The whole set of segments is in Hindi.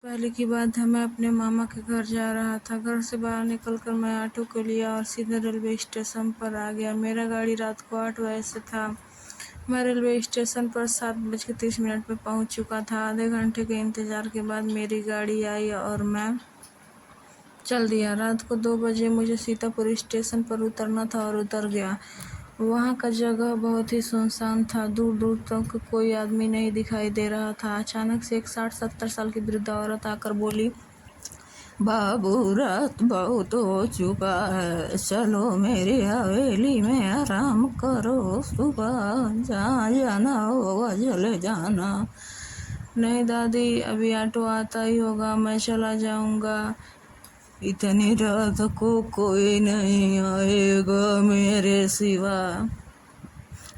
पहले की बात है, मैं अपने मामा के घर जा रहा था। घर से बाहर निकलकर मैं ऑटो को लिया और सीधे रेलवे स्टेशन पर आ गया। मेरा गाड़ी रात को 8 बजे से था। मैं रेलवे स्टेशन पर 7:30 पर पहुंच चुका था। आधे घंटे के इंतजार के बाद मेरी गाड़ी आई और मैं चल दिया। रात को 2 बजे मुझे सीतापुर स्टेशन पर उतरना था और उतर गया। वहाँ का जगह बहुत ही सुनसान था। दूर दूर तक कोई आदमी नहीं दिखाई दे रहा था। अचानक से एक 60-70 साल की वृद्ध औरत आकर बोली, बाबू, रात बहुत हो चुका है, चलो मेरी हवेली में आराम करो, सुबह जहाँ जाना होगा चले जाना। नहीं दादी, अभी ऑटो आता ही होगा, मैं चला जाऊंगा। इतनी रात को कोई नहीं आएगा मेरे सिवा।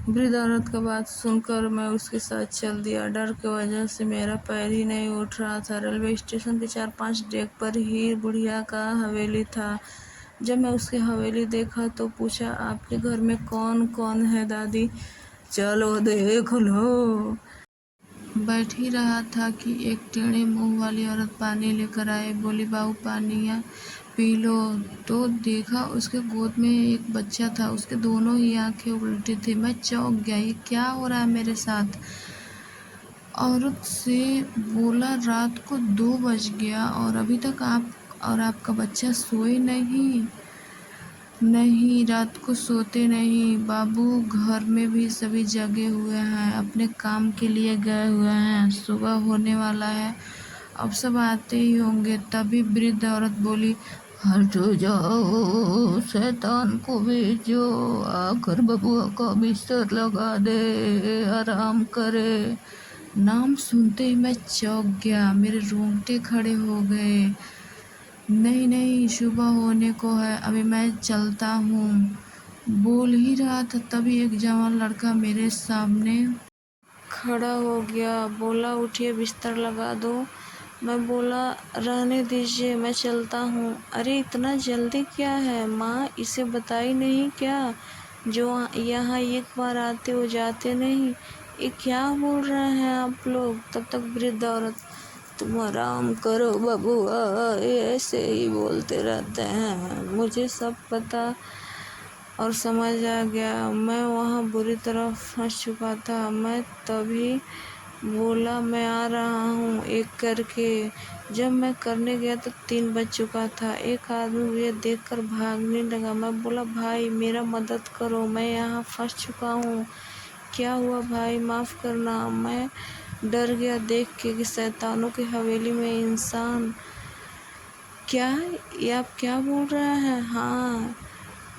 वृद्ध औरत का बात सुनकर मैं उसके साथ चल दिया। डर की वजह से मेरा पैर ही नहीं उठ रहा था। रेलवे स्टेशन के 4-5 डेक पर ही बुढ़िया का हवेली था। जब मैं उसकी हवेली देखा तो पूछा, आपके घर में कौन कौन है दादी? चलो देख लो। बैठ ही रहा था कि एक टेढ़े मुंह वाली औरत पानी लेकर आई। बोली, बाबू पानी पी लो। तो देखा उसके गोद में एक बच्चा था। उसके दोनों ही आंखें उल्टी थी। मैं चौंक गया, ये क्या हो रहा है मेरे साथ? औरत से बोला, रात को 2 बज गया और अभी तक आप और आपका बच्चा सोए नहीं? नहीं, रात को सोते नहीं बाबू, घर में भी सभी जगे हुए हैं, अपने काम के लिए गए हुए हैं, सुबह होने वाला है, अब सब आते ही होंगे। तभी वृद्ध औरत बोली, हट जाओ, शैतान को भेजो, आकर बबुआ का बिस्तर लगा दे, आराम करे। नाम सुनते ही मैं चौंक गया, मेरे रोंगटे खड़े हो गए। नहीं नहीं, सुबह होने को है, अभी मैं चलता हूँ। बोल ही रहा था तभी एक जवान लड़का मेरे सामने खड़ा हो गया। बोला, उठिए, बिस्तर लगा दो। मैं बोला, रहने दीजिए, मैं चलता हूँ। अरे इतना जल्दी क्या है माँ, इसे बताई नहीं क्या? जो यहाँ एक बार आते हो जाते नहीं। ये क्या बोल रहे हैं आप लोग? तब तक वृद्ध औरत, तुम आराम करो बबुआ, ये ऐसे ही बोलते रहते हैं, मुझे सब पता और समझ आ गया। मैं वहाँ बुरी तरह फंस चुका था। मैं तभी बोला, मैं आ रहा हूँ एक करके। जब मैं करने गया तो 3 बज चुका था। एक आदमी मुझे देखकर भागने लगा। मैं बोला, भाई मेरा मदद करो, मैं यहाँ फंस चुका हूँ। क्या हुआ भाई, माफ़ करना। मैं डर गया देख के कि शैतानों की हवेली में इंसान। क्या? ये आप क्या बोल रहे हैं? हाँ,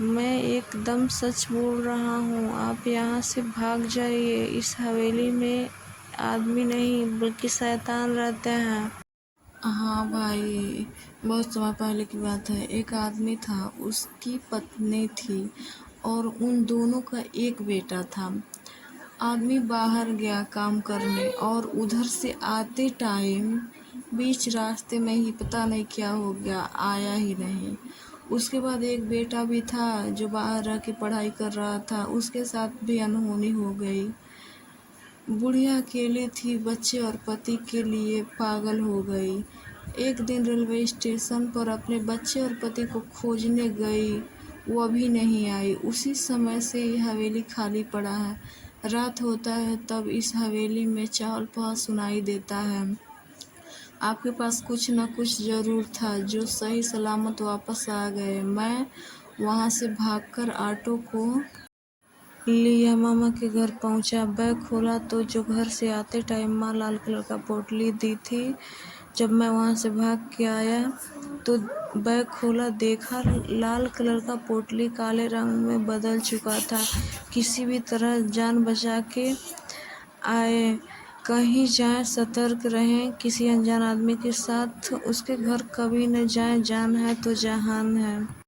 मैं एकदम सच बोल रहा हूँ। आप यहाँ से भाग जाइए। इस हवेली में आदमी नहीं बल्कि शैतान रहते हैं। हाँ भाई, बहुत समय पहले की बात है। एक आदमी था, उसकी पत्नी थी और उन दोनों का एक बेटा था। आदमी बाहर गया काम करने और उधर से आते टाइम बीच रास्ते में ही पता नहीं क्या हो गया, आया ही नहीं। उसके बाद एक बेटा भी था जो बाहर रह के पढ़ाई कर रहा था, उसके साथ भी अनहोनी हो गई। बुढ़िया अकेली थी, बच्चे और पति के लिए पागल हो गई। एक दिन रेलवे स्टेशन पर अपने बच्चे और पति को खोजने गई, वो अभी नहीं आई। उसी समय से ये हवेली खाली पड़ा है। रात होता है तब इस हवेली में चहल पहल सुनाई देता है। आपके पास कुछ न कुछ जरूर था जो सही सलामत वापस आ गए। मैं वहाँ से भागकर ऑटो को लिया, मामा के घर पहुंचा। बैग खोला तो जो घर से आते टाइम माँ लाल कलर का पोटली दी थी। जब मैं वहां से भाग के आया तो बैग खोला, देखा लाल कलर का पोटली काले रंग में बदल चुका था। किसी भी तरह जान बचा के आए। कहीं जाएं, सतर्क रहें, किसी अनजान आदमी के साथ उसके घर कभी न जाएं, जान है तो जहान है।